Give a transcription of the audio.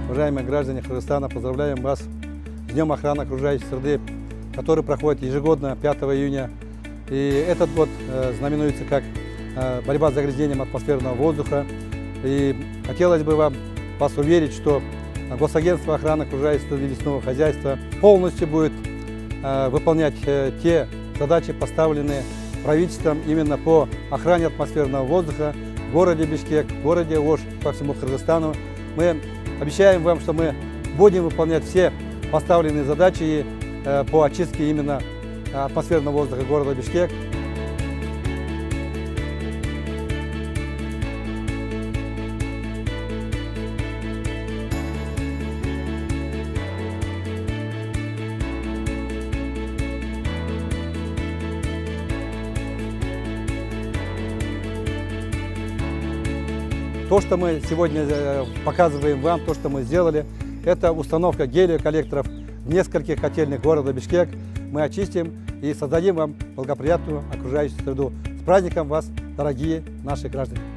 уважаемые граждане Кыргызстана, поздравляем вас с Днем охраны окружающей среды, который проходит ежегодно 5 июня. И этот год знаменуется как борьба с загрязнением атмосферного воздуха. И хотелось бы вас уверить, что Госагентство охраны окружающей среды и лесного хозяйства полностью будет выполнять те задачи, поставленные правительством именно по охране атмосферного воздуха в городе Бишкек, в городе Ош, по всему Кыргызстану. Мы обещаем вам, что мы будем выполнять все поставленные задачи по очистке именно атмосферного воздуха города Бишкек. То, что мы сегодня показываем вам, то, что мы сделали, это установка гелиоколлекторов в нескольких котельных города Бишкек. Мы очистим и создадим вам благоприятную окружающую среду. С праздником вас, дорогие наши граждане!